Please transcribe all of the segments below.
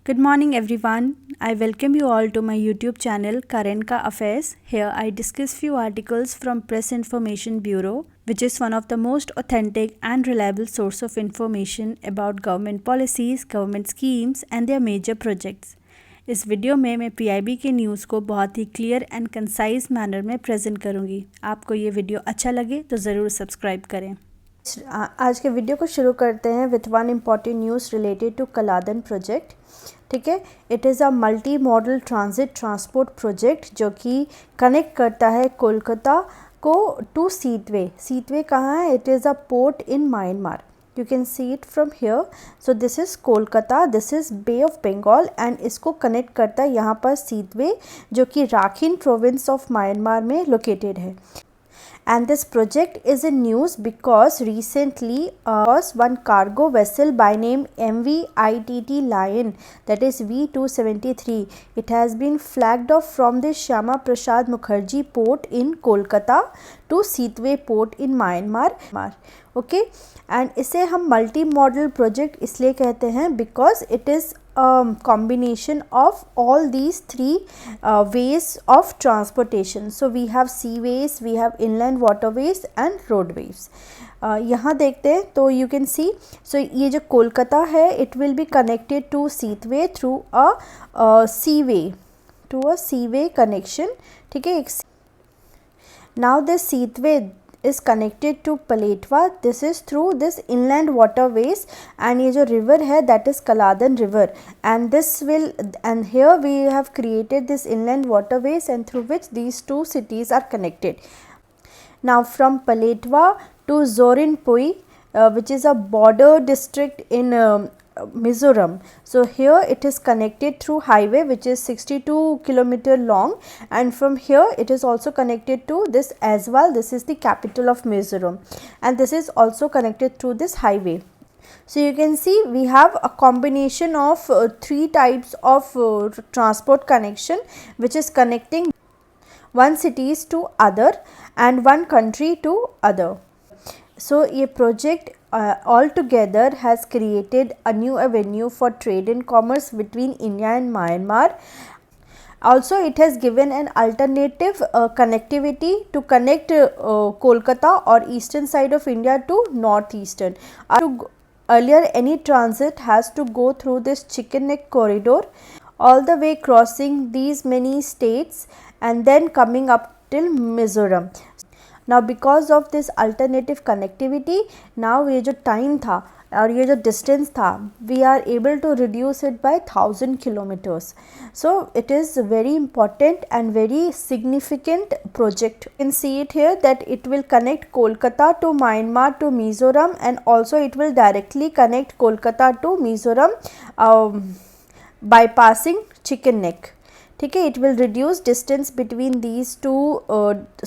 Good morning everyone. I welcome you all to my YouTube channel Karen Ka Affairs. Here I discuss few articles from Press Information Bureau, which is one of the most authentic and reliable source of information about government policies, government schemes and their major projects. इस video में मैं PIB के news को बहुत ही clear and concise manner में present करूँगी। आपको ये वीडियो अच्छा लगे तो ज़रूर सब्सक्राइब करें। आज के वीडियो को शुरू करते हैं with one important news related to Kaladan project. ठीक है, it is a multi modal transit transport project जो कि कनेक्ट करता है कोलकाता को टू सीतवे। सीतवे कहाँ है? It is a port in Myanmar. You can see it from here. So this is Kolkata, this is Bay of Bengal and इसको connect करता है यहाँ पर सीतवे जो कि राखीन प्रोविंस ऑफ म्यांमार में लोकेटेड है। And this project is in news because recently one cargo vessel by name MV ITT Lion, that is V273, it has been flagged off from the Shyama Prasad Mukherjee port in Kolkata to Seatway port in Myanmar. Okay, and इसे हम multi modal project इसलिए कहते हैं because it is combination of all these three ways of transportation. So we have seaways, we have inland waterways and roadways. यहाँ देखते हैं तो you can see, so ये जो कोलकाता है it will be connected to Seatway through a seaway connection. ठीक है, now this Seatway is connected to Paletwa. This is through this inland waterways and ये जो river है that is Kaladan river, and here we have created this inland waterways and through which these two cities are connected. Now from Paletwa to Zorinpui, which is a border district in Mizoram. So here it is connected through highway which is 62 kilometer long, and from here it is also connected to this Aizawl. This is the capital of Mizoram, and this is also connected through this highway. So you can see we have a combination of three types of transport connection which is connecting one cities to other and one country to other. So a project altogether has created a new avenue for trade and commerce between India and Myanmar. Also it has given an alternative connectivity to connect Kolkata or eastern side of India to northeastern. Earlier any transit has to go through this chicken neck corridor all the way crossing these many states and then coming up till Mizoram. Now because of this alternative connectivity, now ये जो time था और ये जो distance था, we are able to reduce it by 1000 kilometers. So it is very important and very significant project. You can see it here that it will connect Kolkata to Myanmar to Mizoram, and also it will directly connect Kolkata to Mizoram bypassing Chicken Neck. ठीक है, it will reduce distance between these two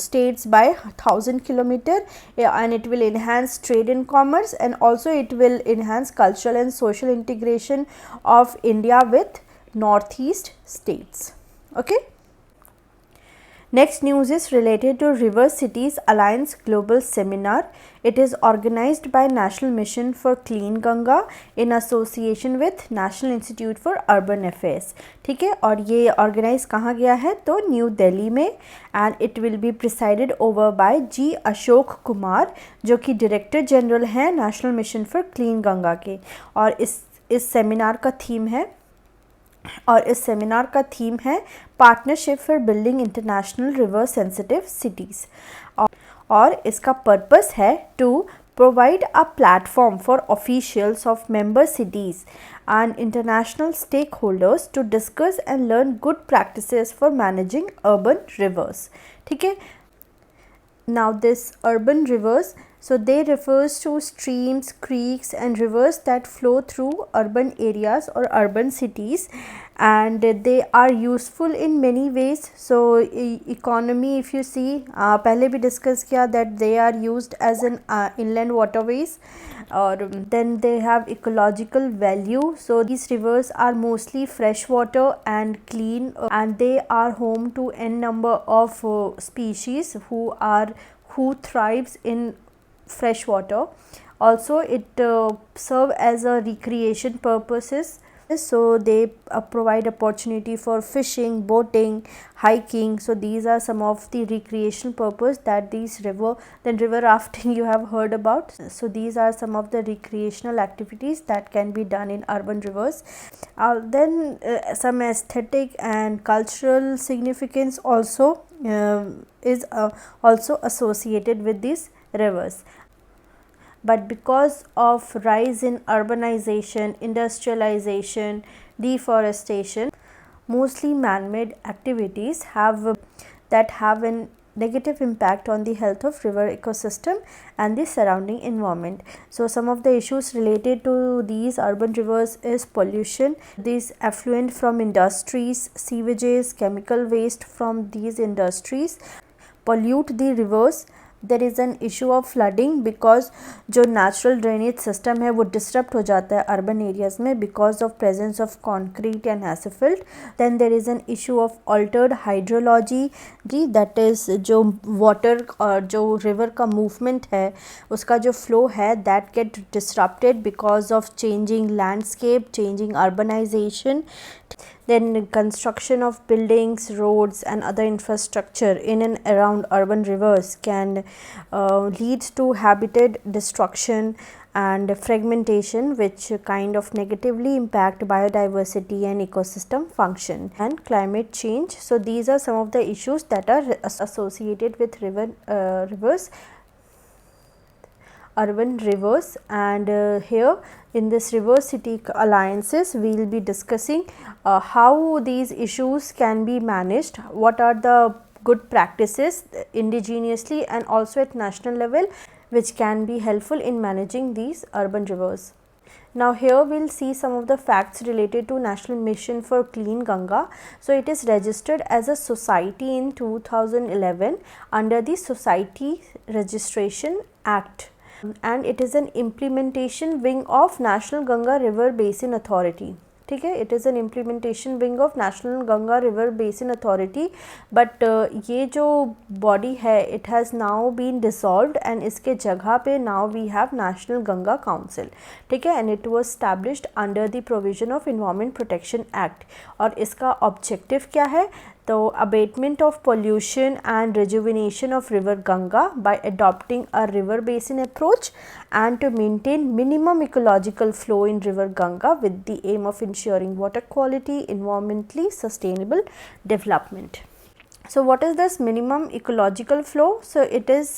states by 1000 kilometer, and it will enhance trade and commerce, and also it will enhance cultural and social integration of India with northeast states. Okay. Next news is related to River Cities Alliance Global Seminar. It is organized by National Mission for Clean Ganga in association with National Institute for Urban Affairs. ठीक है, और ये organise कहाँ गया है? तो New Delhi में, and it will be presided over by G Ashok Kumar जो कि डायरेक्टर जनरल हैं National Mission for Clean Ganga के। और इस सेमिनार का थीम है partnership for building international river sensitive cities, और इसका पर्पस है to provide a platform for officials of member cities and international stakeholders to discuss and learn good practices for managing urban rivers. ठीक है, now this urban rivers, so they refers to streams, creeks and rivers that flow through urban areas or urban cities, and they are useful in many ways. So economy, if you see, पहले भी discuss किया that they are used as an inland waterways, or then they have ecological value. So these rivers are mostly fresh water and clean, and they are home to n number of species who thrives in fresh water. Also it serve as a recreation purposes So they provide opportunity for fishing, boating, hiking. So these are some of the recreational purpose that these river, then river rafting you have heard about. So these are some of the recreational activities that can be done in urban rivers. Then some aesthetic and cultural significance also is also associated with these rivers. But because of rise in urbanization, industrialization, deforestation, mostly man-made activities that have a negative impact on the health of river ecosystem and the surrounding environment. So some of the issues related to these urban rivers is pollution, these effluent from industries, sewages, chemical waste from these industries pollute the rivers. There is an issue of flooding because जो natural drainage system है वो disturb हो जाता है urban areas में because of presence of concrete and asphalt. Then there is an issue of altered hydrology जी, that is जो water और जो रिवर का मूवमेंट है उसका जो फ्लो है that get disrupted because of changing landscape, changing urbanisation. Then construction of buildings, roads and other infrastructure in and around urban rivers can lead to habitat destruction and fragmentation, which kind of negatively impact biodiversity and ecosystem function and climate change. So these are some of the issues that are associated with urban rivers. And here in this river city alliances we will be discussing how these issues can be managed, what are the good practices indigenously and also at national level which can be helpful in managing these urban rivers. Now here we will see some of the facts related to National Mission for Clean Ganga. So it is registered as a society in 2011 under the Society Registration Act, and it is an implementation wing of National Ganga River Basin Authority. ठीक है, it is an implementation wing of National Ganga River Basin Authority. But ये जो body है it has now been dissolved and इसके जगह पे now we have National Ganga Council. ठीक है, and it was established under the provision of Environment Protection Act. और इसका ऑब्जेक्टिव क्या है? तो abatement of pollution and rejuvenation of river Ganga by adopting a river basin approach and to maintain minimum ecological flow in river Ganga with the aim of ensuring water quality, environmentally sustainable development. So what is this minimum ecological flow? So it is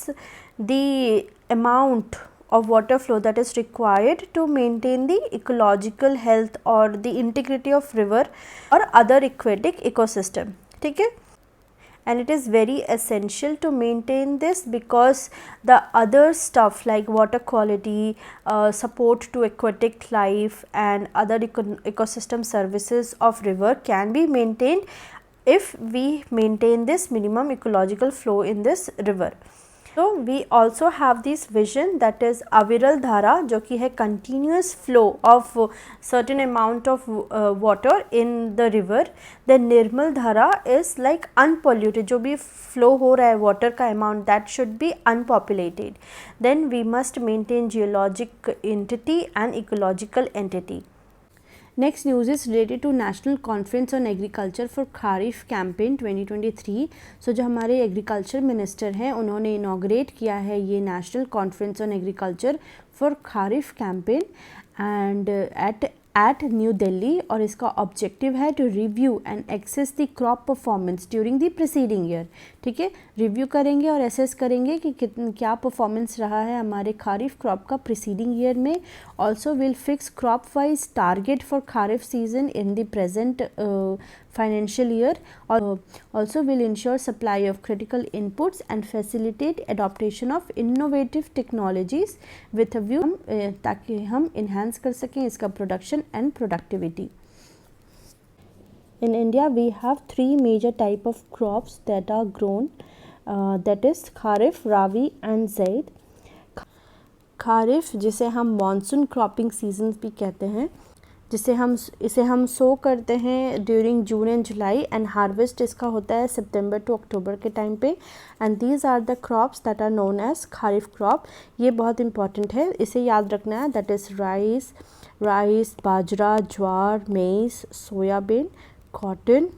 the amount of water flow that is required to maintain the ecological health or the integrity of river or other aquatic ecosystem. ठीक है, and it is very essential to maintain this because the other stuff like water quality, support to aquatic life and other ecosystem services of river can be maintained if we maintain this minimum ecological flow in this river. So we also have this vision that is aviral dhara जो कि है continuous flow of certain amount of water in the river. Then निर्मल धारा is like unpolluted, जो भी flow हो रहा है water का amount that should be unpopulated. Then we must maintain geologic entity and ecological entity. Next news is related to National Conference on Agriculture for Kharif Campaign 2023. So जो हमारे agriculture minister हैं उन्होंने inaugurate किया है ये national conference on agriculture for Kharif campaign and at New Delhi. और इसका objective है to review and assess the crop performance during the preceding year. ठीक है, रिव्यू करेंगे और एसेस करेंगे कि क्या परफॉर्मेंस रहा है हमारे खारिफ क्रॉप का प्रीसीडिंग ईयर में. Also will fix crop wise target for kharif season in the present financial year. Also will ensure supply of critical inputs and facilitate adaptation of innovative technologies with a view ताकि हम enhance कर सकें इसका production and productivity. In India we have three major type of crops that are grown, that is Kharif, Rabi and Zaid. Kharif जिसे हम monsoon cropping seasons भी कहते हैं, इसे हम सो करते हैं during June and July and harvest इसका होता है सितंबर टू अक्टूबर के टाइम पे. And these are the crops that are known as Kharif crop. ये बहुत इंपॉर्टेंट है, इसे याद रखना है. That is rice, rice, bajra, jowar, maize, soybean, cotton,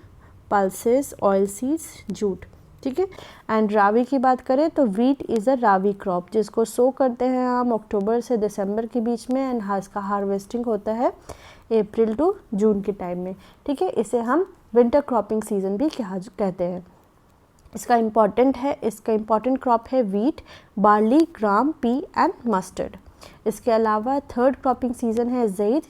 pulses, oil seeds, jute, ठीक है। एंड रावी की बात करें तो wheat is a Rabi crop, जिसको सो करते हैं हम अक्टूबर से दिसंबर के बीच में, एंड इसका हार्वेस्टिंग होता है अप्रैल टू जून के टाइम में, ठीक है। इसे हम विंटर क्रॉपिंग सीजन भी कहते हैं। इसका इम्पॉर्टेंट क्रॉप है wheat, barley, gram, P and mustard. इसके अलावा थर्ड क्रॉपिंग सीजन है ज़ैद,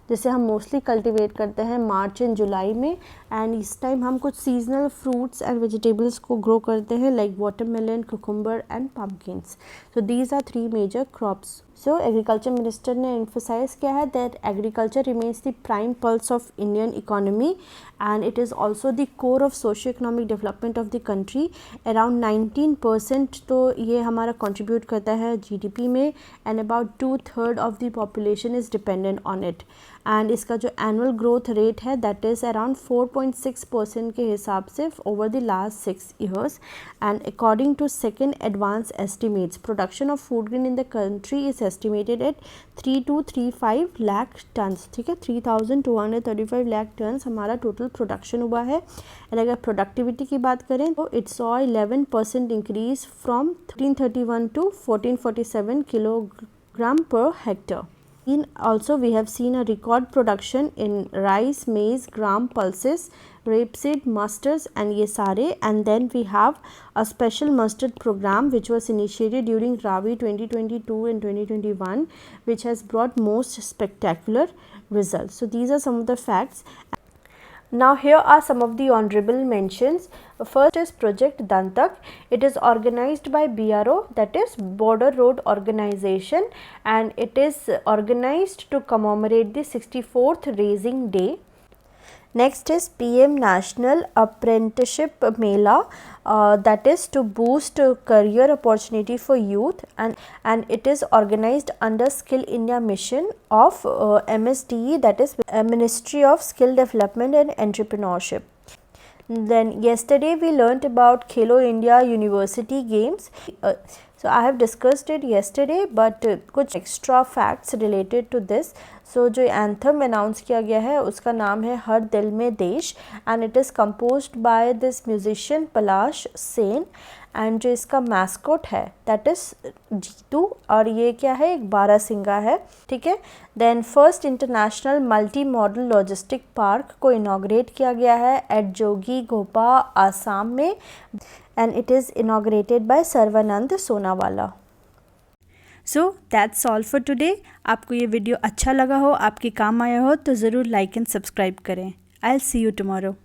जिसे हम मोस्टली कल्टीवेट करते हैं मार्च एंड जुलाई में, एंड इस टाइम हम कुछ सीजनल फ्रूट्स एंड वेजिटेबल्स को ग्रो करते हैं like watermelon, cucumber and pumpkins. So these are 3 major crops. So agriculture minister ने एम्फोसाइज किया है that agriculture remains the prime pulse of Indian economy and it is also the core of socio economic development of the country. Around 19% तो ये हमारा contribute करता है GDP में, and about 2/3 of the population is dependent on it. And इसका जो annual growth rate है that is around 4.6% के हिसाब से ओवर द लास्ट 6 years। एंड according to second advance estimates, production of food grain in the country is estimated at 3-3.5 lakh tons, ठीक है। 3,235 lakh tons हमारा टोटल प्रोडक्शन हुआ है। एंड अगर प्रोडक्टिविटी की बात करें तो it saw 11% increase from 1331 to 1447 kilogram per hectare. Also we have seen a record production in rice, maize, gram, pulses, rapeseed, mustards and ye sare, and then we have a special mustard program which was initiated during Rabi 2022 and 2021, which has brought most spectacular results. So these are some of the facts. Now here are some of the honorable mentions. First is Project Dantak. It is organized by BRO, that is Border Road Organization, and it is organized to commemorate the 64th Raising Day. Next is PM National Apprenticeship Mela, that is to boost career opportunity for youth, and it is organized under Skill India Mission of MSDE, that is Ministry of Skill Development and Entrepreneurship. Then yesterday we learnt about Khelo India University Games. So I have discussed it yesterday, but कुछ extra facts related to this. So जो anthem announce किया गया है उसका नाम है हर दिल में देश, and it is composed by this musician Palash Sen, and जो इसका मैस्कॉट है दैट इज़ जीतू, और ये क्या है, एक बारहसिंगा है, ठीक है। Then first international multi modal logistic park को इनाग्रेट किया गया है एट जोगी घोपा, आसाम में, and it is inaugurated by Sarbananda Sonowal. So that's all for today. आपको ये वीडियो अच्छा लगा हो, आपके काम आया हो तो ज़रूर लाइक एंड सब्सक्राइब करें। I will see you tomorrow.